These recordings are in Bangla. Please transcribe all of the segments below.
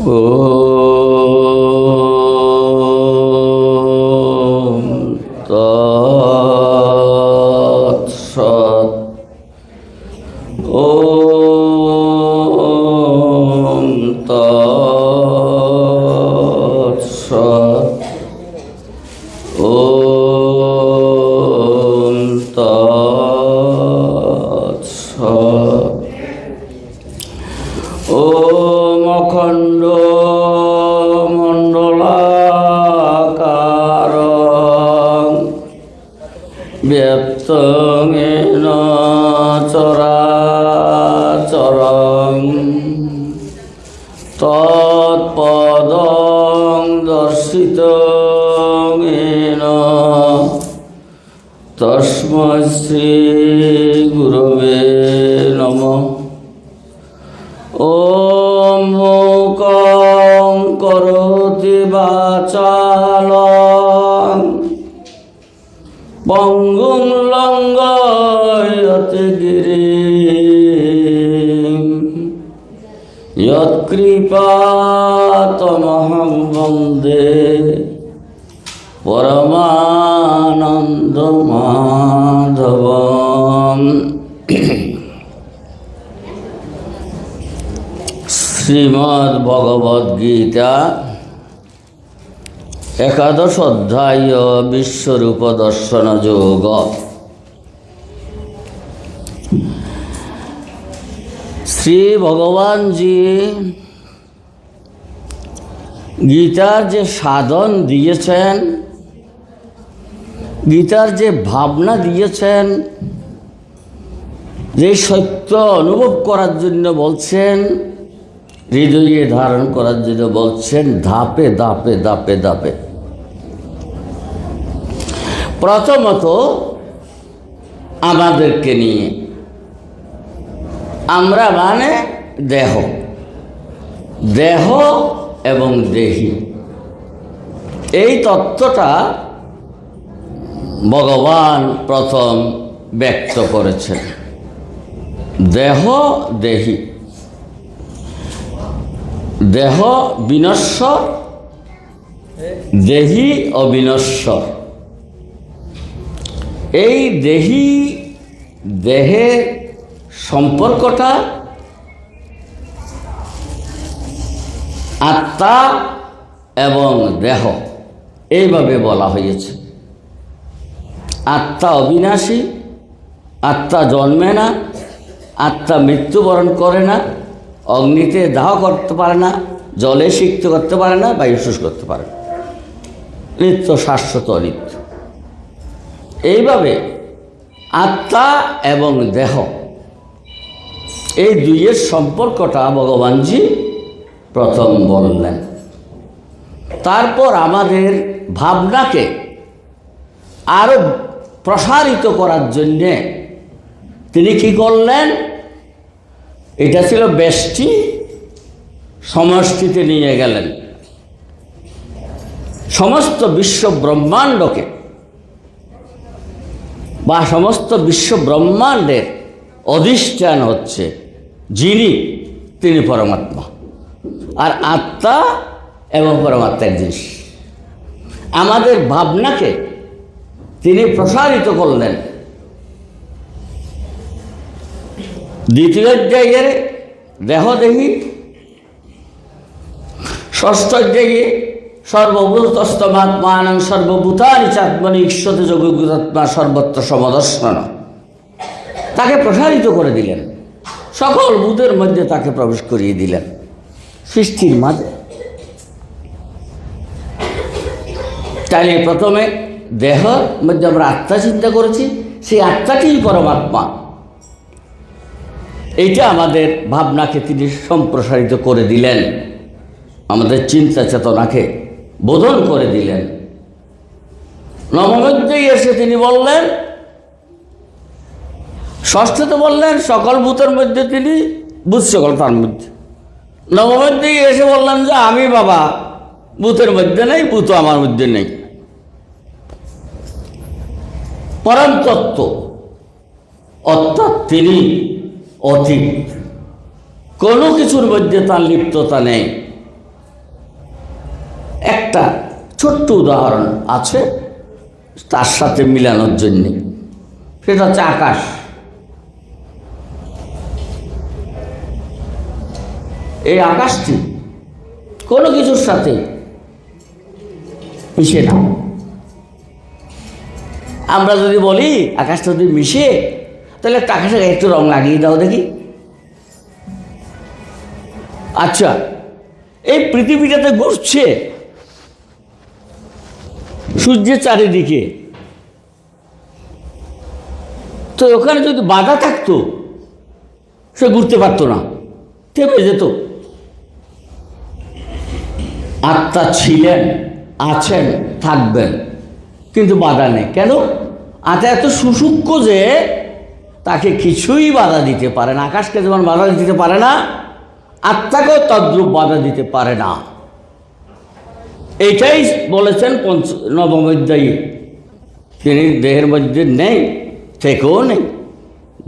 ওম তৎসৎ। ওম তৎসৎ। ওম তৎসৎ। ওম অখণ্ড মণ্ডলাকারং ব্যক্তং येन চরাচরং তৎপদং দর্শিতং येन তস্मै শ্রী গুরবে নমঃ। ওম মূকং করোতি বাচালং পঙ্গুং লঙ্ঘয়তে গিরিং যৎকৃপাতমহং বন্দে পরমানন্দমাধবম। শ্রীমদ্ ভগবদ গীতা একাদশ অধ্যায় বিশ্বরূপ দর্শন যোগ। শ্রী ভগবানজি গীতার যে সাধন দিয়েছেন, গীতার যে ভাবনা দিয়েছেন, যে সত্য অনুভব করার জন্য বলছেন, হৃদয়ে ধারণ করার জন্য বলছেন, ধাপে ধাপে ধাপে ধাপে। প্রথমত আমাদেরকে নিয়ে, আমরা মানে দেহ, দেহ এবং দেহী, এই তত্ত্বটা ভগবান প্রথম ব্যক্ত করেছেন। দেহ দেহী, দেহ বিনশ্বর, দেহী অবিনশ্বর। এই দেহী দেহের সম্পর্কটা আত্মা এবং দেহ এইভাবে বলা হয়েছে। আত্মা অবিনাশী, আত্মা জন্মে না, আত্মা মৃত্যুবরণ করে না, অগ্নিতে দাহ করতে পারে না, জলে সিক্ত করতে পারে না, বায়ু শুষ করতে পারে না, নিত্য শাশ্বত নিত্য। এইভাবে আত্মা এবং দেহ এই দুইয়ের সম্পর্কটা ভগবানজি প্রথম বললেন। তারপর আমাদের ভাবনাকে আরো প্রসারিত করার জন্যে তিনি কি করলেন? এটা ছিল ব্যষ্টি, সমষ্টিতে নিয়ে গেলেন। সমস্ত বিশ্ব ব্রহ্মাণ্ডকে বা সমস্ত বিশ্ব ব্রহ্মাণ্ডের অধিষ্ঠান হচ্ছে যিনি, তিনি পরমাত্মা। আর আত্মা এবং পরমাত্মা এক জিনিস। আমাদের ভাবনাকে তিনি প্রসারিত করলেন। দ্বিতীয় অধ্যায়ে দেহদেহী, ষষ্ঠ অধ্যায়ে সর্বভূতস্তমাত্মানং সর্বভূতানি চাত্মনি ঈশ্বতে যোগীগুতাত্মা সর্বত্র সমদর্শন। তাকে প্রসারিত করে দিলেন, সকল ভূতের মধ্যে তাকে প্রবেশ করিয়ে দিলেন, সৃষ্টির মাঝে। তাহলে প্রথমে দেহের মধ্যে আমরা আত্মা চিন্তা করেছি, সেই আত্মাটিই পরমাত্মা। এইটা আমাদের ভাবনাকে তিনি সম্প্রসারিত করে দিলেন, আমাদের চিন্তা চেতনাকে বোধন করে দিলেন। নবমধ্যেই এসে তিনি বললেন, ষষ্ঠতে বললেন সকল ভূতের মধ্যে তিনি ভূত সকল তার মধ্যে। নবমধ্যেই এসে বললেন যে আমি বাবা ভূতের মধ্যে নেই, ভূত আমার মধ্যে নেই। পরম তত্ত্ব অর্থাৎ তিনি অতীত, কোনো কিছুর মধ্যে তার লিপ্ততা নেই, একটা ছোট্ট উদাহরণ আছে তার সাথে মিলানোর জন্যে, সেটা হচ্ছে আকাশ। এই আকাশটি কোনো কিছুর সাথে মিশে না। আমরা যদি বলি আকাশটা যদি মিশে, তাহলে একটা আকাশে একটু রং লাগিয়ে দাও দেখি। আচ্ছা, এই পৃথিবীটাতে ঘুরছে সূর্যের চারিদিকে, তো ওখানে যদি বাধা থাকতো সে ঘুরতে পারতো না, থেমে যেত। আত্মা ছিলেন, আছেন, থাকবেন, কিন্তু বাধা নেই। কেন? আত্মা এত সুসূক্ষ্ম যে তাকে কিছুই বাধা দিতে পারে না। আকাশকে যেমন বাধা দিতে পারে না, আত্মাকেও তদ্রূপ বাধা দিতে পারে না। এইটাই বলেছেন নবম অধ্যায়ে। তিনি দেহের মধ্যে নেই, থেকেও নেই,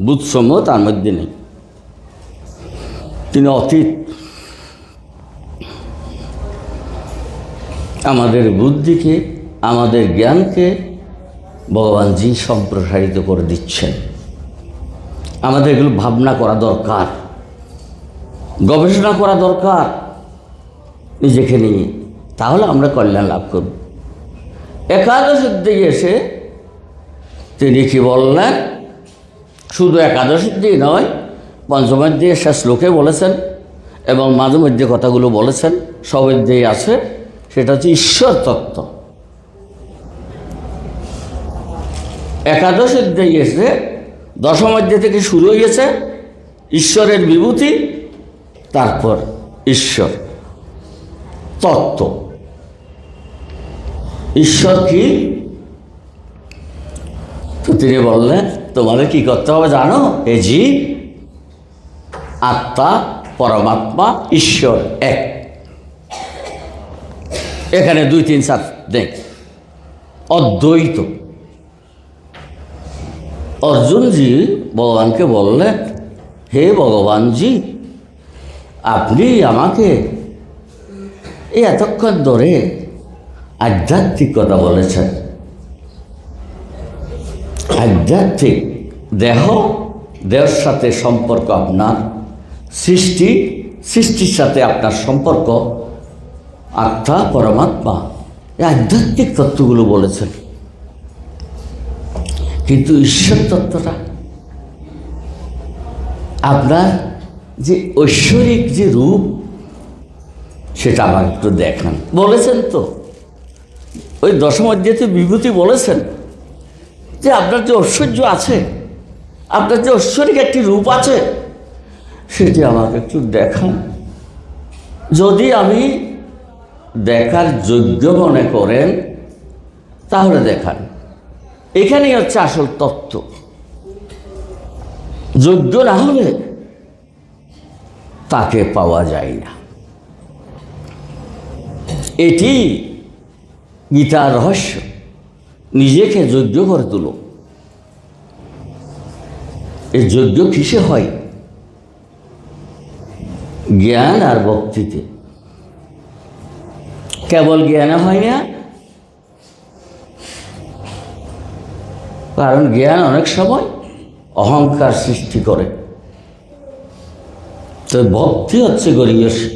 বুধসমূহ তার মধ্যে নেই, তিনি অতীত। আমাদের বুদ্ধিকে, আমাদের জ্ঞানকে ভগবানজি সম্প্রসারিত করে দিচ্ছেন। আমাদের এগুলো ভাবনা করা দরকার, গবেষণা করা দরকার নিজেকে নিয়ে, তাহলে আমরা কল্যাণ লাভ করব। একাদশীর দিকে এসে তিনি কি বললেন? শুধু একাদশীর দিকে নয়, পঞ্চমের দিকে শেষ শ্লোকে বলেছেন এবং মাঝে মধ্যে কথাগুলো বলেছেন, সবের দিকে আছে। সেটা হচ্ছে ঈশ্বর তত্ত্ব। একাদশীর দিকে এসে দশম অধ্যায় থেকে শুরু হয়েছে ঈশ্বরের বিভূতি, তারপর ঈশ্বর তত্ত্ব। ঈশ্বর কি? তো তিনি বললেন, তোমাদের কি করতে হবে জানো? এ জীব, আত্মা, পরমাত্মা, ঈশ্বর এক। এখানে 2, 3, 7 দেখ, অদ্বৈত। অর্জুনজি ভগবানকে বললেন, হে ভগবানজি, আপনি আমাকে এই এতক্ষণ ধরে আধ্যাত্মিক কথা বলেছেন। আধ্যাত্মিক দেহের সাথে সম্পর্ক আপনার, সৃষ্টির সাথে আপনার সম্পর্ক, আত্মা, পরমাত্মা, এই আধ্যাত্মিক তত্ত্বগুলো বলেছেন। কিন্তু ঈশ্বর তত্ত্বটা, আপনার যে ঐশ্বরিক যে রূপ, সেটা আমাকে একটু দেখান। বলেছেন তো, ওই দশম অধ্যায়ে বিভূতি বলেছেন যে আপনার যে ঐশ্বর্য আছে, আপনার যে ঐশ্বরিক একটি রূপ আছে, সেটি আমাকে একটু দেখান। যদি আমি দেখার যোগ্য মনে করেন তাহলে দেখান। এখানেই হচ্ছে আসল তত্ত্ব। যোগ্য না হলে তাকে পাওয়া যায় না। এটি গীতার রহস্য। নিজেকে যোগ্য করে তুলো। এই যোগ্য কিসে হয়? জ্ঞান আর ভক্তিতে। কেবল জ্ঞানে হয় না, কারণ জ্ঞান অনেক সময় অহংকার সৃষ্টি করে। তো ভক্তি হচ্ছে গরিয়সী,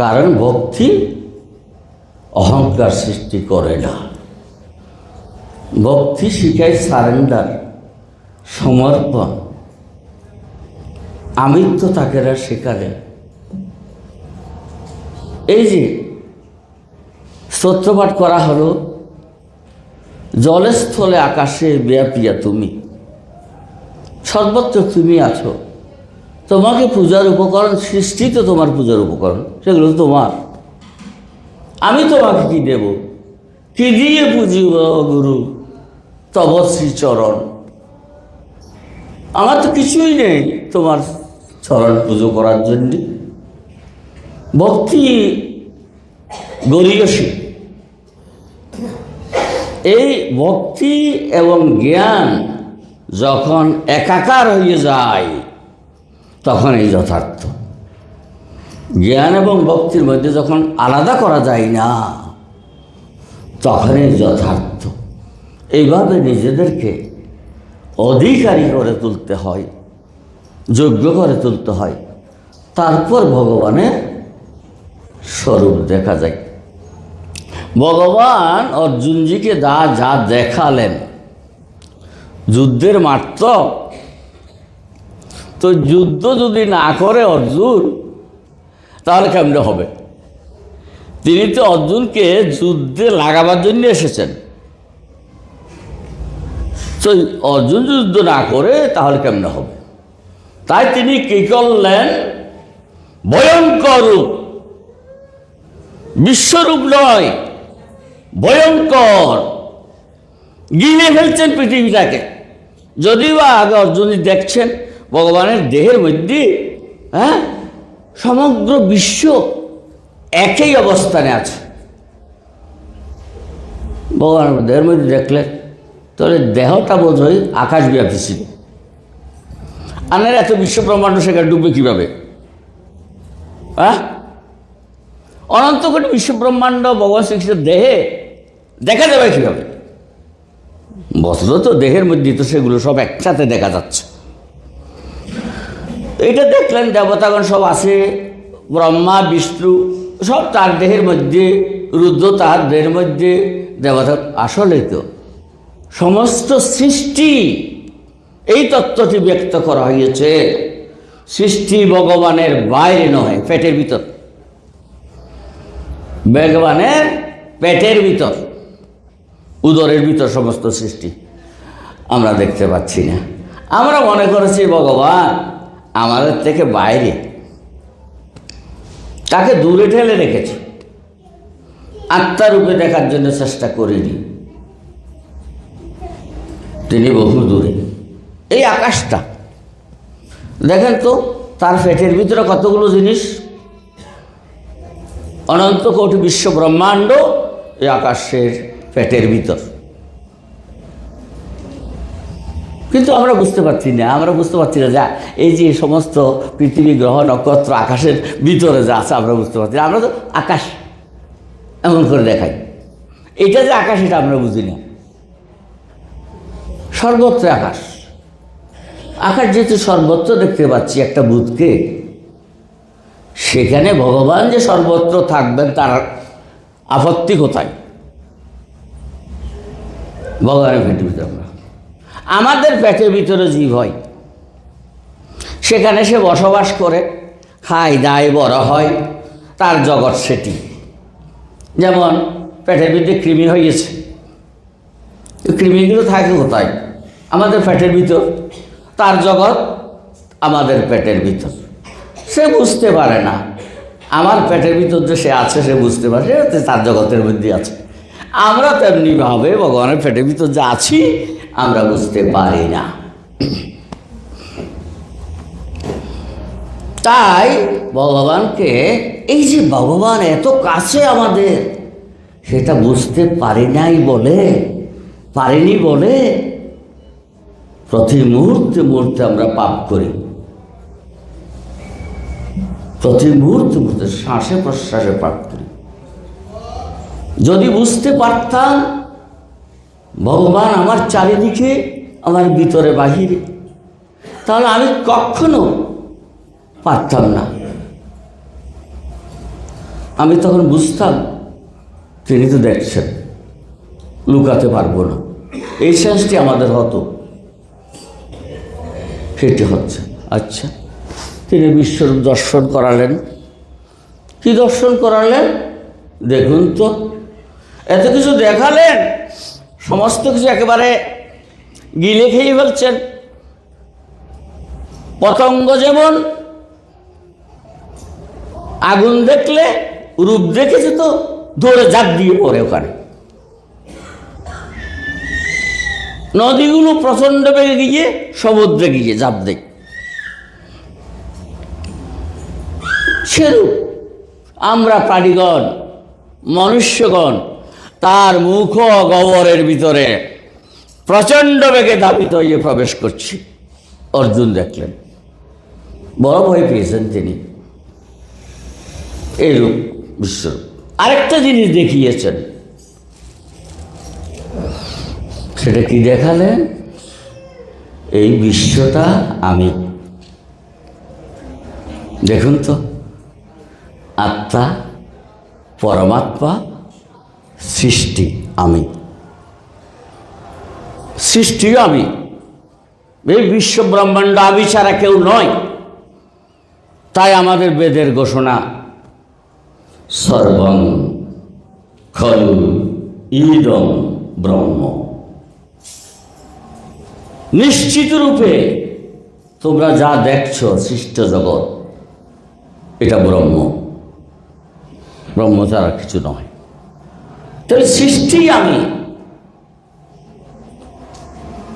কারণ ভক্তি অহংকার সৃষ্টি করে না। ভক্তি শিখায় সারেন্ডার, সমর্পণ, আমিত্ব তাকেরা শেখালে। এই যে স্তোত্রপাঠ করা হলো, জলে স্থলে আকাশে ব্যাপিয়া তুমি, সর্বত্র তুমি আছো। তোমাকে পূজার উপকরণ, সৃষ্টি তো তোমার পূজার উপকরণ, সেগুলো তোমার। আমি তোমাকে কি দেব? কি দিয়ে পুজিব গুরু তব শ্রীচরণ? আমার তো কিছুই নেই তোমার চরণ পুজো করার জন্য। ভক্তি গরিয়সী। এই ভক্তি এবং জ্ঞান যখন একাকার হয়ে যায়, তখন এই যথার্থ। জ্ঞান এবং ভক্তির মধ্যে যখন আলাদা করা যায় না, তখনই যথার্থ। এইভাবে নিজেদেরকে অধিকারী করে তুলতে হয়, যোগ্য করে তুলতে হয়, তারপর ভগবানের স্বরূপ দেখা যায়। ভগবান অর্জুনজিকে যা দেখালেন, যুদ্ধের মাঠ তো যুদ্ধ যদি না করে অর্জুন, তাহলে কেমনে হবে? তিনি তো অর্জুনকে যুদ্ধে লাগাবার জন্য এসেছেন। তো অর্জুন যুদ্ধ না করে তাহলে কেমনে হবে? তাই তিনি কি করলেন? ভয়ঙ্কর রূপ, বিশ্বরূপ নয়, ভয়ঙ্কর গিলে ফেলছেন পৃথিবীটাকে। যদিও আগে অর্জুন দেখছেন ভগবানের দেহের মধ্যে সমগ্র বিশ্ব একই অবস্থানে আছে। ভগবানের দেহের মধ্যে দেখলেন, তাহলে দেহটা বোধহয় আকাশব্যাপী ছিল। আনের এত বিশ্ব ব্রহ্মাণ্ড সেখানে ডুববে কীভাবে? অনন্ত কোটি বিশ্ব ব্রহ্মাণ্ড ভগবান শ্রীকৃষ্ণের দেহে দেখা যাবে কীভাবে? বস্তুত দেহের মধ্যে তো সেগুলো সব একসাথে দেখা যাচ্ছে। এইটা দেখলেন দেবতাগণ সব আছে, ব্রহ্মা বিষ্ণু সব তার দেহের মধ্যে, রুদ্র তার দেহের মধ্যে, দেবতা। আসলে তো সমস্ত সৃষ্টি, এই তত্ত্বটি ব্যক্ত করা হয়েছে, সৃষ্টি ভগবানের বাইরে নয়, পেটের ভিতর। ভগবানের পেটের ভিতর, উদরের ভিতর সমস্ত সৃষ্টি আমরা দেখতে পাচ্ছি না। আমরা মনে করেছি ভগবান আমাদের থেকে বাইরে, তাকে দূরে ঠেলে রেখেছি, আত্মারূপে দেখার জন্য চেষ্টা করিনি। তিনি বহু দূরে। এই আকাশটা দেখেন তো, তার পেটের ভিতরে কতগুলো জিনিস, অনন্ত কোটি বিশ্ব ব্রহ্মাণ্ড এই আকাশের পেটের ভিতর। কিন্তু আমরা বুঝতে পারছি না, যা এই যে সমস্ত পৃথিবী, গ্রহ, নক্ষত্র আকাশের ভিতরে যা আছে আমরা বুঝতে পারছি না। আমরা তো আকাশ এমন করে দেখাই, এটা যে আকাশ এটা আমরা বুঝি না। সর্বত্র আকাশ, আকাশ যেহেতু সর্বত্র দেখতে পাচ্ছি একটা বুধকে, সেখানে ভগবান যে সর্বত্র থাকবেন তার আপত্তি কোথায়? ভগবানের পেটের ভিতরে আমাদের পেটের ভিতরে জীব হয়, সেখানে সে বসবাস করে, খায় দায়, বড় হয়, তার জগৎ সেটি। যেমন পেটের ভিতরে কৃমি হয়েছে, কৃমিগুলো থাকে কোথায়? আমাদের পেটের ভিতর, তার জগৎ আমাদের পেটের ভিতর। সে বুঝতে পারে না আমার পেটের ভিতর যে সে আছে, সে বুঝতে পারে তার জগতের মধ্যে আছে। আমরা তেমনিভাবে ভগবানের পেটের ভিতর যে আছি আমরা বুঝতে পারি না। তাই ভগবানকে, এই যে ভগবান এত কাছে আমাদের, সেটা বুঝতে পারিনি বলে প্রতি মুহূর্তে মুহূর্তে আমরা পাপ করি। প্রতি মুহূর্তে মুহূর্তে শ্বাসে প্রশ্বাসে পাপ করি। যদি বুঝতে পারতাম ভগবান আমার চারিদিকে, আমার ভিতরে বাহিরে, তাহলে আমি কখনো পারতাম না। আমি তখন বুঝতাম তিনি তো দেখছেন, লুকাতে পারবো না। এই সেন্সটি আমাদের হতো, সেটি হচ্ছে। আচ্ছা, তিনি বিশ্বরূপ দর্শন করালেন। কি দর্শন করালেন দেখুন তো। এত কিছু দেখালেন, সমস্ত কিছু একেবারে গিলে খেয়ে ফেলছেন। পতঙ্গ যেমন আগুন দেখলে, রূপ দেখেছে তো দৌড়ে ঝাঁপ দিয়ে পড়ে ওখানে। নদীগুলো প্রচণ্ড বেগে গিয়ে সমুদ্রে গিয়ে ঝাঁপ দেয়। সেরূপ আমরা প্রাণীগণ, মনুষ্যগণ তার মুখ গহ্বরের ভিতরে প্রচণ্ড বেগে ধাবিত হয়ে প্রবেশ করছি। অর্জুন দেখলেন, বড় ভয় পেয়েছেন তিনি। এইরূপ বিশ্বরূপ। আরেকটা জিনিস দেখিয়েছেন, সেটা কি দেখালেন? এই বিশ্বটা আমি। দেখুন তো, আত্মা, পরমাত্মা, সৃষ্টি আমি, সৃষ্টি আমি। এই বিশ্ব ব্রহ্মাণ্ড আমি ছাড়া কেউ নয়। তাই আমাদের বেদের ঘোষণা, সর্বং খলু ইদং ব্রহ্ম। নিশ্চিত রূপে তোমরা যা দেখছো সৃষ্ট জগৎ, এটা ব্রহ্ম, ব্রহ্ম ছাড়া কিছু নয়। তাহলে সৃষ্টি আমি।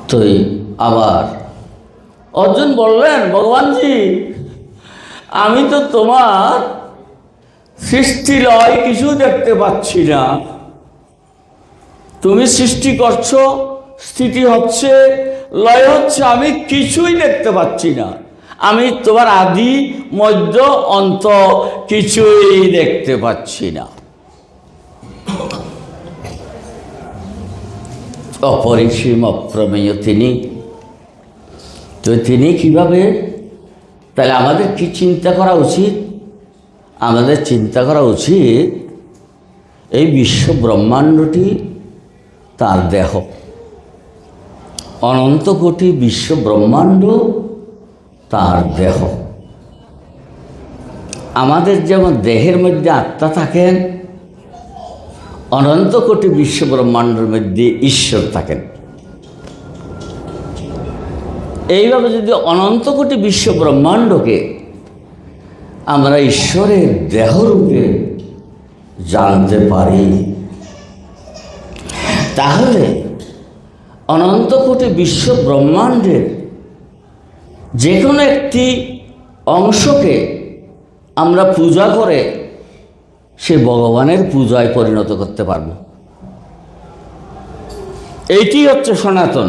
তো আবার অর্জুন বললেন, ভগবানজি আমি তো তোমার সৃষ্টি লয় কিছু দেখতে পাচ্ছি না। তুমি সৃষ্টি করছো, স্থিতি হচ্ছে, লয় হচ্ছে, আমি কিছুই দেখতে পাচ্ছি না। আমি তোমার আদি মধ্য অন্ত কিছুই দেখতে পাচ্ছি না। অপরিসীম অপ্রমেয় তিনি। তো তিনি কিভাবে? তাহলে আমাদের কি চিন্তা করা উচিত? আমাদের চিন্তা করা উচিত এই বিশ্ব ব্রহ্মাণ্ডটি তার দেহ। অনন্ত কোটি বিশ্ব ব্রহ্মাণ্ড তার দেহ। আমাদের যেমন দেহের মধ্যে আত্মা থাকেন, অনন্ত কোটি বিশ্ব ব্রহ্মাণ্ডের মধ্যে ঈশ্বর থাকেন। এইভাবে যদি অনন্ত কোটি বিশ্ব ব্রহ্মাণ্ডকে আমরা ঈশ্বরের দেহরূপে জানতে পারি, তাহলে অনন্ত কোটি বিশ্ব ব্রহ্মাণ্ডের যে কোনো একটি অংশকে আমরা পূজা করে সে ভগবানের পূজায় পরিণত করতে পারব। এইটি হচ্ছে সনাতন।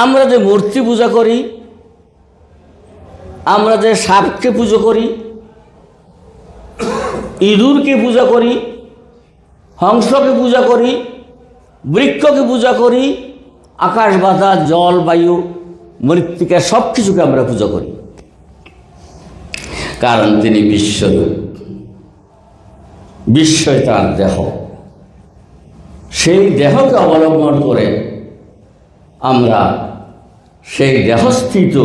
আমরা যে মূর্তি পূজা করি, আমরা যে সাপকে পুজো করি, ইঁদুরকে পূজা করি, হংসকে পূজা করি, বৃক্ষকে পূজা করি, আকাশ বাতাস জল বায়ু মৃত্তিকা সব কিছুকে আমরা পূজা করি, কারণ তিনি বিশ্বরূপ। বিশ্বই তার দেহ। সেই দেহকে অবলম্বন করে আমরা সেই দেহস্থিত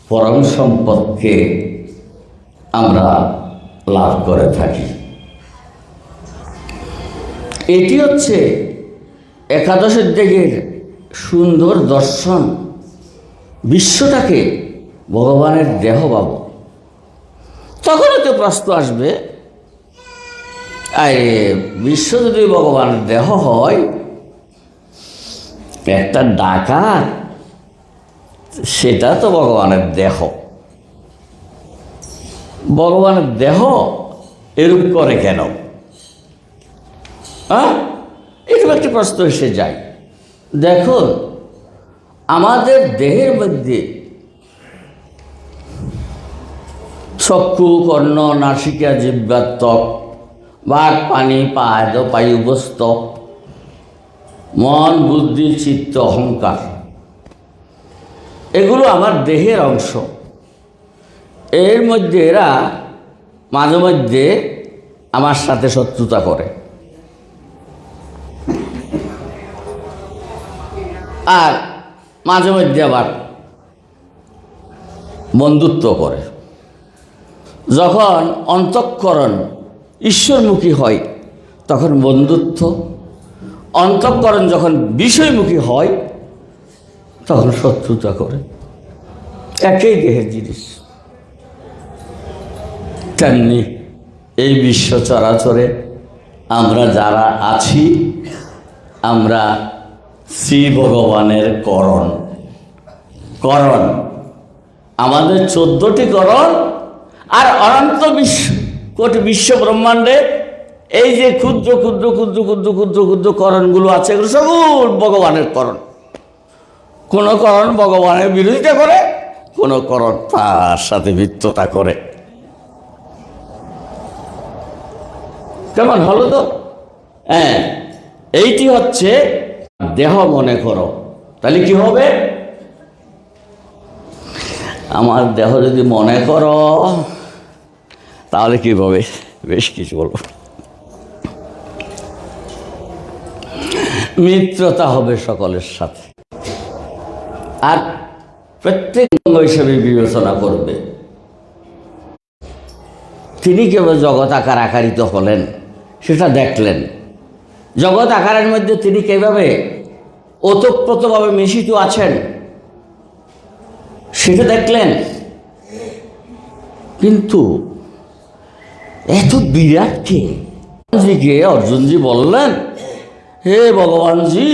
পরম সম্পদকে আমরা লাভ করে থাকি। এটি হচ্ছে একাদশের দিকের সুন্দর দর্শন। বিশ্বটাকে ভগবানের দেহ ভাব। তখন তো প্রশ্ন আসবে, আরে বিশ্ব যদি ভগবানের দেহ হয়, একটা ডাকাত সেটা তো ভগবানের দেহ। ভগবানের দেহ এরূপ করে কেন? এরকম একটি প্রশ্ন এসে যায়। দেখুন, আমাদের দেহের মধ্যে চক্ষু, কর্ণ, নাসিকা, জিহ্বা, ত্বক, বাক, পানি, পাদ, পায়ুবস্ত, মন, বুদ্ধি, চিত্ত, অহংকার, এগুলো আমার দেহের অংশ। এর মধ্যে এরা মাঝে মধ্যে আমার সাথে শত্রুতা করে, আর মাঝে মধ্যে আবার বন্ধুত্ব করে। যখন অন্তঃকরণ ঈশ্বরমুখী হয় তখন বন্ধুত্ব, অন্তঃকরণ যখন বিষয়মুখী হয় তখন শত্রুতা করে। একই দেহের জিনিস। তেমনি এই বিশ্ব চরাচরে আমরা যারা আছি, আমরা শ্রী ভগবানের করণ। আমাদের 14টি করণ, আর অনন্ত কোটি বিশ্ব ব্রহ্মাণ্ডে এই যে ক্ষুদ্র ক্ষুদ্র ক্ষুদ্র ক্ষুদ্র ক্ষুদ্র ক্ষুদ্র করণগুলো আছে, এগুলো সব ভগবানের করণ। কোনো করণ ভগবানের বিরোধিতা করে, কোনো করণ তার সাথে মিত্রতা করে। কেমন হলো তো? হ্যাঁ, এইটি হচ্ছে দেহ মনে করো। তাহলে কি হবে? আমার দেহ যদি মনে করো তাহলে কি হবে? বেশ কিছু বলবো। মিত্রতা হবে সকলের সাথে, আর প্রত্যেক অঙ্গ হিসেবে বিবেচনা করবে। তিনি কেবল জগৎ আকার আকারিত হলেন, সেটা দেখলেন। জগৎ আকারের মধ্যে তিনি কিভাবে ওতপ্রোতভাবে মিশিত আছেন সেটা দেখলেন। কিন্তু এত বিরাট কে? অর্জুনজি বললেন, হে ভগবানজি,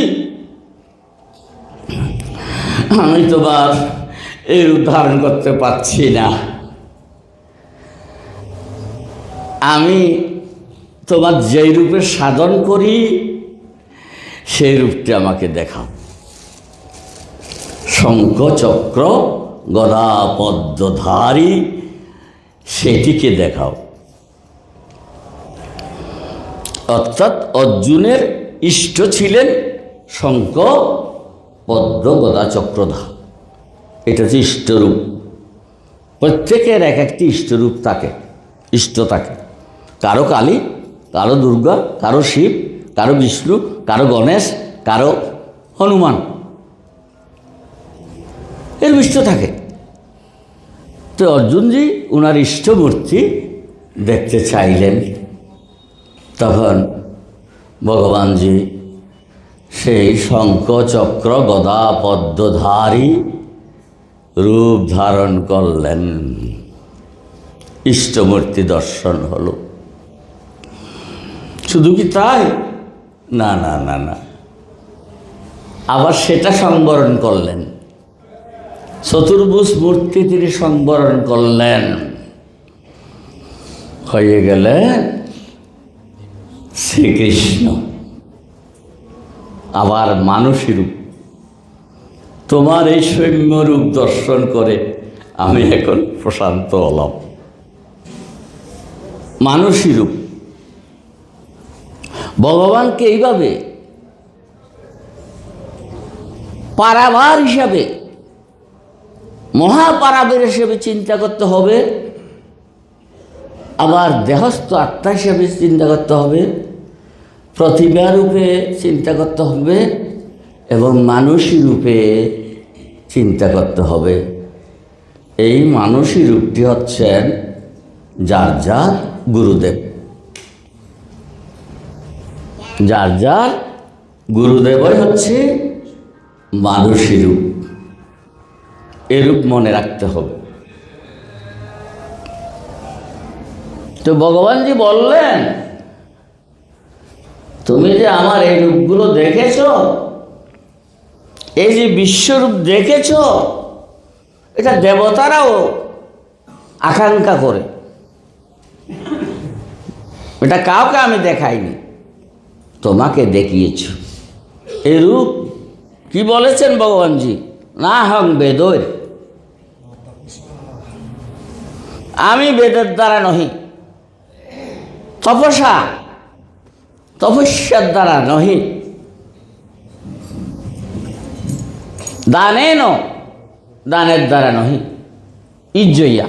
আমি তোমার এই রূপ ধারণ করতে পারছি না। আমি তোমার যেই রূপে সাধন করি সেই রূপটি আমাকে দেখাও। শঙ্খ চক্র গদা পদ্মধারী সেটিকে দেখাও। অর্থাৎ অর্জুনের ইষ্ট ছিলেন শঙ্খ পদ্ম গদা চক্রধার। এটা হচ্ছে ইষ্টরূপ। প্রত্যেকের এক একটি ইষ্টরূপ থাকে, ইষ্ট থাকে। কারো কালী, কারো দুর্গা, কারো শিব, কারো বিষ্ণু, কারো গণেশ, কারো হনুমান, এর ইষ্ট থাকে। তো অর্জুনজি ওনার ইষ্টমূর্তি দেখতে চাইলেন। তখন ভগবানজি সেই শঙ্খ চক্র গদা পদ্মধারী রূপ ধারণ করলেন। ইষ্টমূর্তি দর্শন হলো। শুধু কি তাই? না না না না, আবার সেটা সংবরণ করলেন। চতুর্ভুজ মূর্তি তিনি সংবরণ করলেন, হয়ে গেলেন শ্রীকৃষ্ণ। আবার মানুষী রূপ। তোমার এই সৌম্য রূপ দর্শন করে আমি এখন প্রশান্ত হলাম। মানুষী রূপ। ভগবানকে এইভাবে পারাবার হিসাবে, মহাপারাবের হিসেবে চিন্তা করতে হবে, আবার দেহস্থ আত্মা হিসেবে চিন্তা করতে হবে, প্রতিভা রূপে চিন্তা করতে হবে, এবং মানুষী রূপে চিন্তা করতে হবে। এই মানুষী রূপটি হচ্ছেন যার যার গুরুদেব। যার যার গুরুদেবই হচ্ছে মানুষী রূপ। এরূপ মনে রাখতে হবে। তো ভগবানজি বললেন, তুমি যে আমার এই রূপগুলো দেখেছ, এই যে বিশ্বরূপ দেখেছ, এটা দেবতারাও আকাঙ্ক্ষা করে। এটা কাউকে আমি দেখাইনি, তোমাকে দেখিয়েছ। এই রূপ কি বলেছেন ভগবানজি? না হং বেদর, আমি বেদের দ্বারা নহি, তপস্যার দ্বারা নহি, দানের দ্বারা নহি, ইজ্জয়া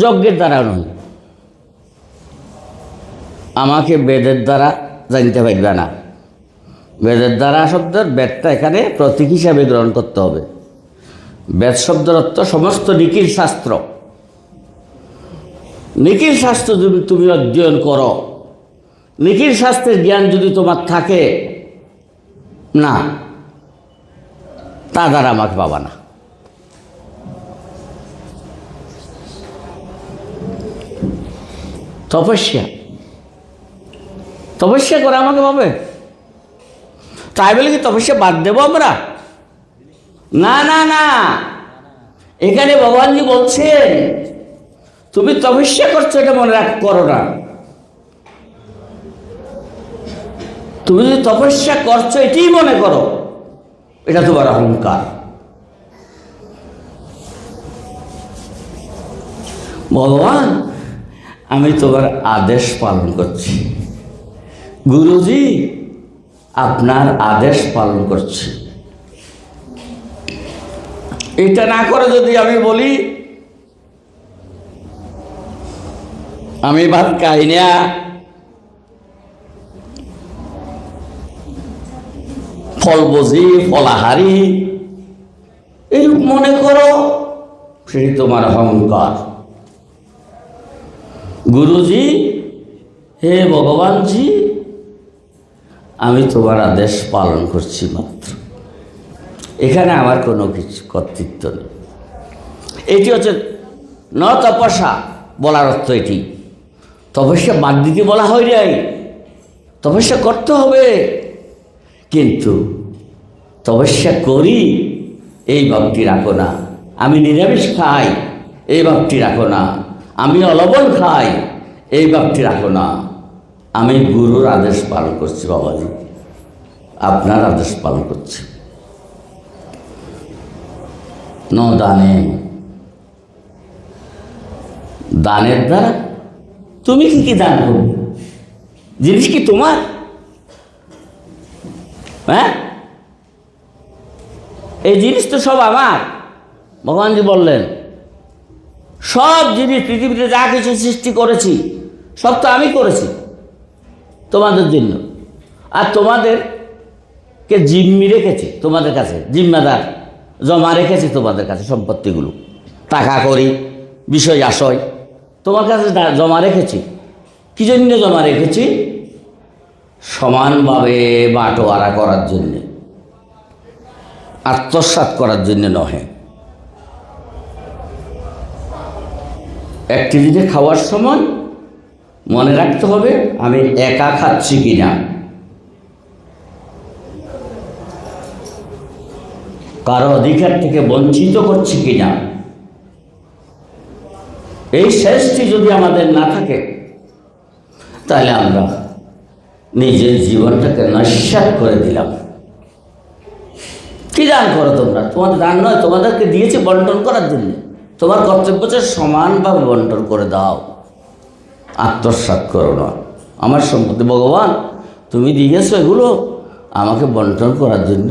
যজ্ঞের দ্বারা নহি। আমাকে বেদের দ্বারা জানতে পারবে না। বেদের দ্বারা শব্দের বেদটা এখানে প্রতীক হিসাবে গ্রহণ করতে হবে। বেদ শব্দের অর্থ সমস্ত নিখিল শাস্ত্র। নিখিল শাস্ত্র যদি তুমি অধ্যয়ন করো, নিখিল শাস্ত্রের জ্ঞান যদি তোমার থাকে না, তা দ্বারা আমাকে পাবা না। তপস্যা করে আমাকে পাবে। তাই বলে কি তপস্যা বাদ দেবো আমরা? না না না, এখানে ভগবানজি বলছেন তুমি তপস্যা করছো, এটা মনে করো না। তুমি যদি তপস্যা করছো এটাই মনে করো, এটা তোমার অহংকার। ভগবান আমি তোমার আদেশ পালন করছি। গুরুজি, আপনার আদেশ পালন করছি। এটা না করে যদি আমি বলি আমি ভাত খাই না, ফলভোজি ফলাহারি, এই মনে করো, সেই তোমার অহংকার। গুরুজি, হে ভগবানজি, আমি তোমার আদেশ পালন করছি মাত্র, এখানে আমার কোনো কিছু কর্তৃত্ব নেই। এটি হচ্ছে ন তপস্যা বলার অর্থ এটি। তপস্যা বাদ দিতে বলা হয় নাই, তপস্যা করতে হবে, কিন্তু তপস্যা করি এই ভাবটি রাখো না। আমি নিরামিষ খাই এই ভাবটি রাখো না। আমি অলবণ খাই এই ভাবটি রাখো না। আমি গুরুর আদেশ পালন করছি বাবাজি, আপনার আদেশ পালন করছি। ন দানে, দানের দ্বারা তুমি কি কি দান করবে? জিনিস কি তোমার? হ্যাঁ, এই জিনিস তো সব আমার। ভগবানজি বললেন সব জিনিস পৃথিবীতে যা কিছু সৃষ্টি করেছি সব তো আমি করেছি তোমাদের জন্য। আর তোমাদেরকে জিম্মি রেখেছি, তোমাদের কাছে জিম্মাদার জমা রেখেছি, তোমাদের কাছে সম্পত্তিগুলো, টাকা করি, বিষয় আশয় তোমার কাছে জমা রেখেছি। কি জন্য জমা রেখেছি? সমানভাবে বাটোয়ারা করার জন্যে, আত্মসাৎ করার জন্য নহে। একটি জিনিস খাওয়ার সময় মনে রাখতে হবে আমি একা খাচ্ছি কিনা, কারো অধিকার থেকে বঞ্চিত করছি কিনা। এই শেষটি যদি আমাদের না থাকে তাহলে আমরা নিজের জীবনটাকে নস্যাৎ করে দিলাম। কি দান করো তোমরা? তোমাদের দান নয়, তোমাদেরকে দিয়েছে বন্টন করার জন্য। তোমার কর্তব্য হচ্ছে সমানভাবে বন্টন করে দাও, আত্মসাৎ করো না। আমার সম্পত্তি ভগবান তুমি দিয়েছো, এগুলো আমাকে বন্টন করার জন্য,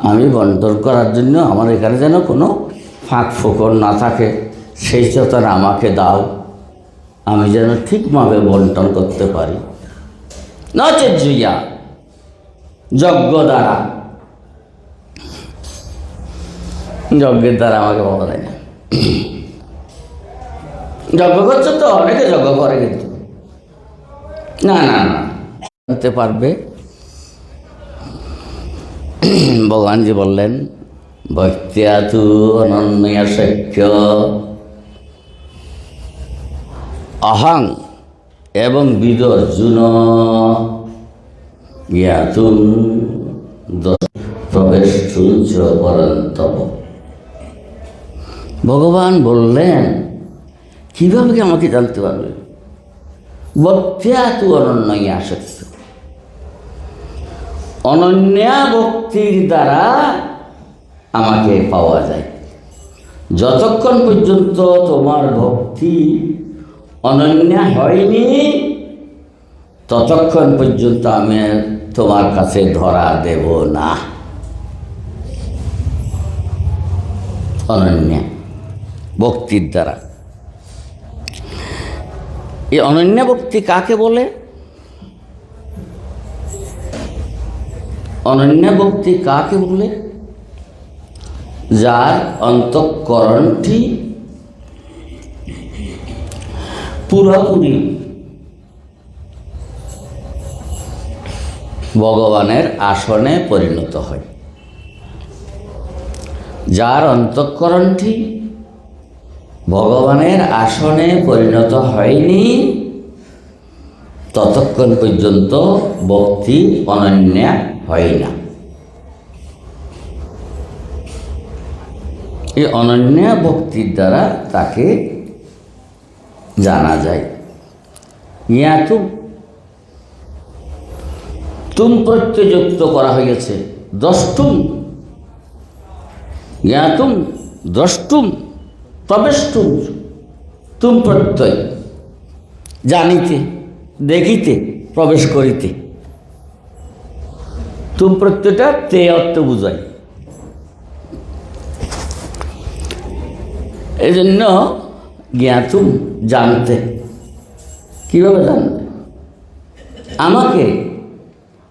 আমি বন্টন করার জন্য, আমার এখানে যেন কোনো ফাঁক ফোকর না থাকে, সেই চেতনা আমাকে দাও, আমি যেন ঠিকভাবে বন্টন করতে পারি। নচেৎ জুইয়া, যজ্ঞ দ্বারা, যজ্ঞের দ্বারা আমাকে পাওয়া যায় না। যজ্ঞ করছে তো, অনেকে যজ্ঞ করে, কিন্তু না না না জানতে পারবে। ভগবানজি বললেন ভক্তিয়া তু অনন্যা শক্য অহং এবং বিদর্জুন জ্ঞাতুম প্রবেশ পরন্তপ। ভগবান বললেন কিভাবে আমাকে জানতে পারবে? ভক্তিয়া তু অনন্যা শক্য, অনন্যা ভক্তির দ্বারা আমাকে পাওয়া যায়। যতক্ষণ পর্যন্ত তোমার ভক্তি অনন্যা হয়নি ততক্ষণ পর্যন্ত আমি তোমার কাছে ধরা দেব না। অনন্যা ভক্তির দ্বারা। এই অনন্যা ভক্তি কাকে বলে? অনন্যা ভক্তি কাকে বলে? যার অন্তঃকরণটি পুরোপুরি ভগবানের আসনে পরিণত হয়। যার অন্তঃকরণটি ভগবানের আসনে পরিণত হয়নি ততক্ষণ পর্যন্ত ভক্তি অনন্যা হয় না। এই অনন্যা ভক্তির দ্বারা তাকে জানা যায়। ইয়াতু তুম প্রত্যয়যুক্ত করা হয়েছে দ্রষ্টুম, জ্ঞাতুম দ্রষ্টুম প্রবেষ্টুম, তুম প্রত্যয় জানিতে, দেখিতে, প্রবেশ করিতে। তুম প্রত্যয়টা তে অর্থ বুঝায়। এই জন্য জ্ঞাতুম জানতে। কিভাবে জানবে? আমাকে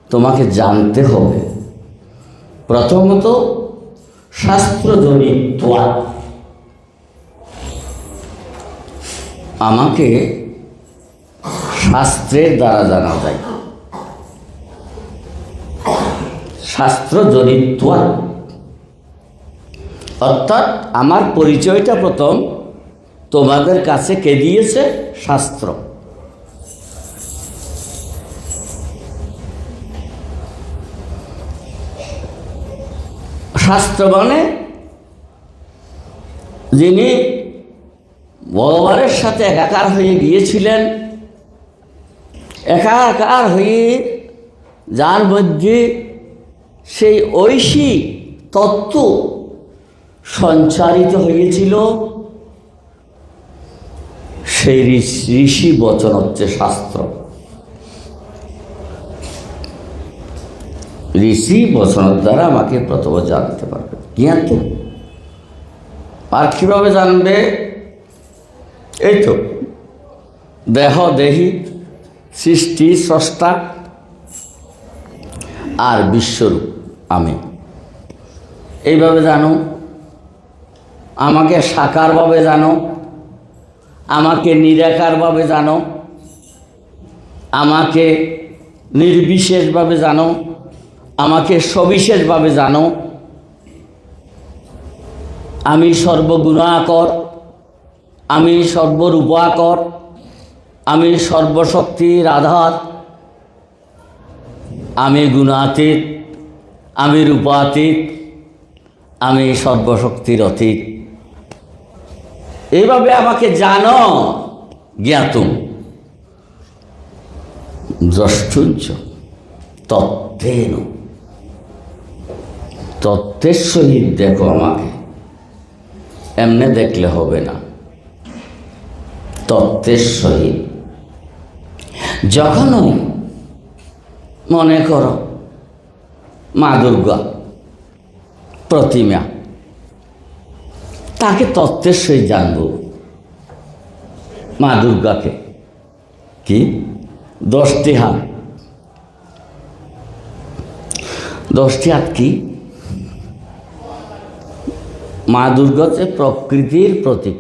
তোমাকে জানতে হবে প্রথমত শাস্ত্রজনিত। আমাকে শাস্ত্রের দ্বারা জানা যায়, শাস্ত্রজনিত। অর্থাৎ আমার পরিচয়টা প্রথম তোমাদের কাছে কে দিয়েছে? শাস্ত্র। শাস্ত্র মানে যিনি ভগবানের সাথে একাকার হয়ে গিয়েছিলেন, একাকার হয়ে যার মধ্যে সেই ঐশী তত্ত্ব সঞ্চারিত হয়েছিল, সেই ঋষি বচন হচ্ছে শাস্ত্র। ঋষি বচনের দ্বারা আমাকে প্রথমে জানতে পারবে। জ্ঞাত। আর কীভাবে জানবে? এই তো দেহ, দেহি, সৃষ্টি, স্রষ্টা আর বিশ্বরূপ আমি, এইভাবে জানো। আমাকে সাকারভাবে জানো, আমাকে নিরাকারভাবে জানো, আমাকে নির্বিশেষভাবে জানো, আমাকে সবিশেষভাবে জানো। আমি সর্বগুণাকর, আমি সর্বরূপাকর, আমি সর্বশক্তির আধার, আমি গুণাতীত, আমি রূপাতীত, আমি সর্বশক্তির অতীত। এইভাবে আমাকে জানো। জ্ঞাতুম দ্রষ্টুঞ্চ তত্ত্বেন। তত্ত্বের সহিত দেখো আমাকে, এমনে দেখলে হবে না। তত্ত্বের সহিত। যখনই মনে করো মা দুর্গা প্রতিমা, তাকে তত্ত্বের সহিত জানব। মা দুর্গাকে কি 10টি হাত। 10টি হাত কি? মা দুর্গা হচ্ছে প্রকৃতির প্রতীক।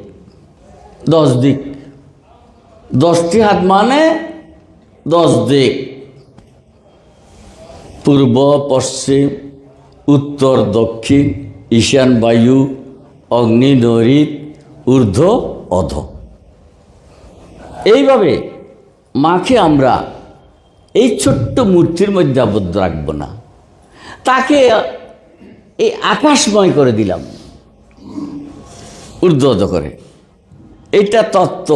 10 দিক। 10টি হাত মানে 10 দিক। পূর্ব, পশ্চিম, উত্তর, দক্ষিণ, ঈশান, বায়ু, অগ্নি, নৈঋত, ঊর্ধ্ব, অধ। এইভাবে মাকে আমরা এই ছোট্ট মূর্তির মধ্যে আবদ্ধ রাখব না, তাকে এই আকাশময় করে দিলাম ঊর্ধ্বত করে। এইটা তত্ত্ব।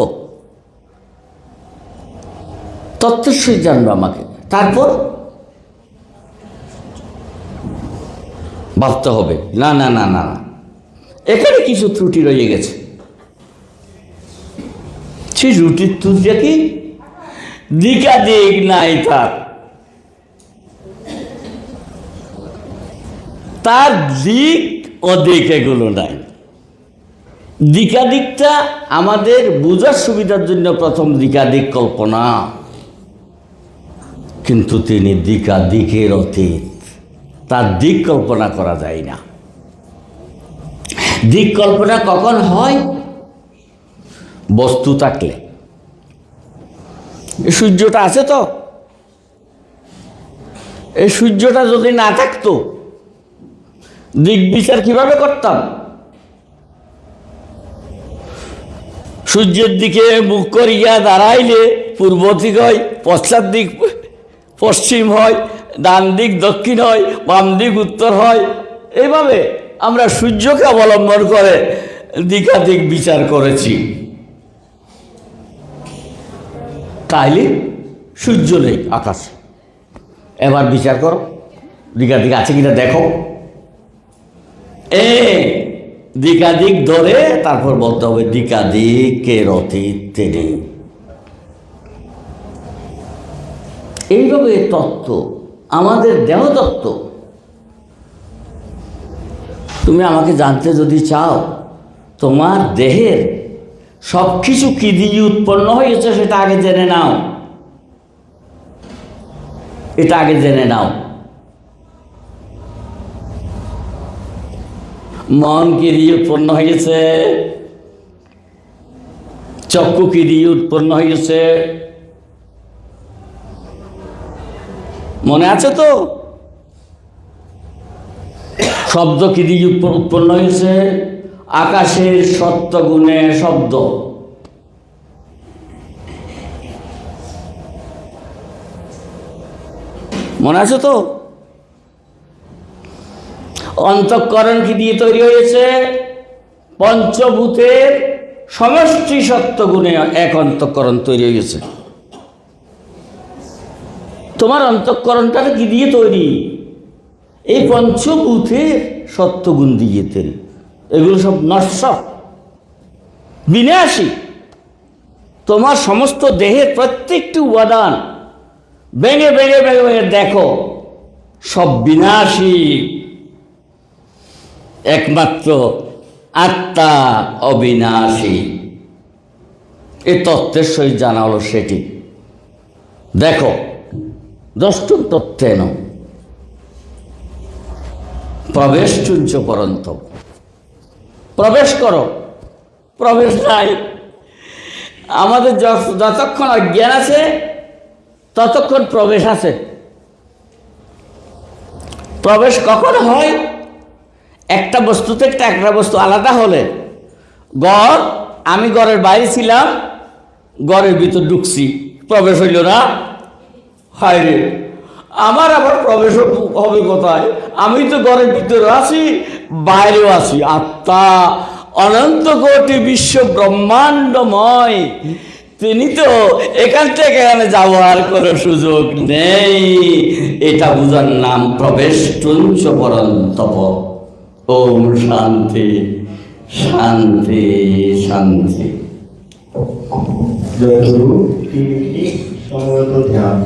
তত্ত্বের সহিত জানবো আমাকে। তারপর ভাবতে হবে না না না না না, এখানে কিছু ত্রুটি রয়ে গেছে। সেই ত্রুটির ত্রুটিটা কি? দিকাদিক নাই তার দিক অদিক এগুলো নাই। দিকাদিকটা আমাদের বোঝার সুবিধার জন্য প্রথম দিকাদিক কল্পনা, কিন্তু তিনি দিকাদিকের অতীত। তার দিক কল্পনা করা যায় না। দিক কল্পনা কখন হয়? বস্তু থাকলে। এই সূর্যটা আছে তো, এই সূর্যটা যদি না থাকতো দিক বিচার কিভাবে করতাম? সূর্যের দিকে মুখ করিয়া দাঁড়াইলে পূর্ব দিক হয়, পশ্চাৎ দিক পশ্চিম হয়, ডান দিক দক্ষিণ হয়, বাম দিক উত্তর হয়। এইভাবে আমরা সূর্যকে অবলম্বন করে দিকাদিক বিচার করেছি। তাইলে সূর্য নেই আকাশে, এবার বিচার করো দিকাদিক আছে কিনা দেখো। দিকাদিক ধরে তারপর বলতে হবে দিকাদিকের অতীত তিনি। এইভাবে তত্ত্ব, আমাদের দেহতত্ত্ব তুমি আমাকে জানতে যদি চাও, তোমার দেহের সব কিছু কি দিয়ে উৎপন্ন হয়েছে সেটা আগে জেনে নাও। এটা আগে জেনে নাও। মন কি দিয়ে উৎপন্ন হয়েছে? চক্ষু কি দিয়ে উৎপন্ন হয়েছে? মনে আছে তো? শব্দ কি দিয়ে উৎপন্ন হয়েছে? আকাশের সত্যগুণে শব্দ। মনে আছে তো? অন্তঃকরণ কি দিয়ে তৈরি হয়েছে? পঞ্চভূতের সমষ্টি সত্যগুণে এক অন্তঃকরণ তৈরি হয়েছে। তোমার অন্তঃকরণটা কি দিয়ে তৈরি? এই পঞ্চভূতের সত্যগুণ দিয়ে তৈরি। এগুলো সব নশ্বর, বিনাশী। তোমার সমস্ত দেহের প্রত্যেকটি উপাদান ভেঙে ভেঙে ভেঙে দেখো, সব বিনাশী। একমাত্র আত্মা অবিনাশী। এই তত্ত্বের সহিত জানা হলো সেটি। দেখো, দ্রষ্টুম তত্ত্বেন প্রবেশচুঞ্চ পরন্ত। প্রবেশ করো। প্রবেশ নাই। আমাদের যতক্ষণ অজ্ঞান আছে ততক্ষণ প্রবেশ আছে। প্রবেশ কখন হয়? একটা বস্তু থেকে একটা বস্তু আলাদা হলে। ঘর, আমি ঘরের বাইরে ছিলাম, ঘরের ভিতর ঢুকছি, প্রবেশ হইল না? হায় রে, আমার আবার প্রবেশ হবে কোথায়? আমি তো ঘরের ভিতরে আছি, বাইরেও আছি। আত্মা অনন্ত কোটি বিশ্ব ব্রহ্মাণ্ডময়, তিনি তো এখান থেকে এখানে যাওয়ার কোনো সুযোগ নেই। এটা বুঝার নাম প্রবেশ টুঞ্চ পরন্তপ। ওম শান্তি শান্তি শান্তি। জয় গুরু। সমবেত ধ্যান।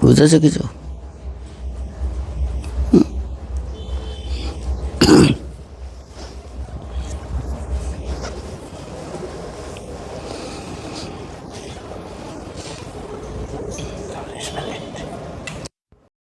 বুঝেছো কিছু?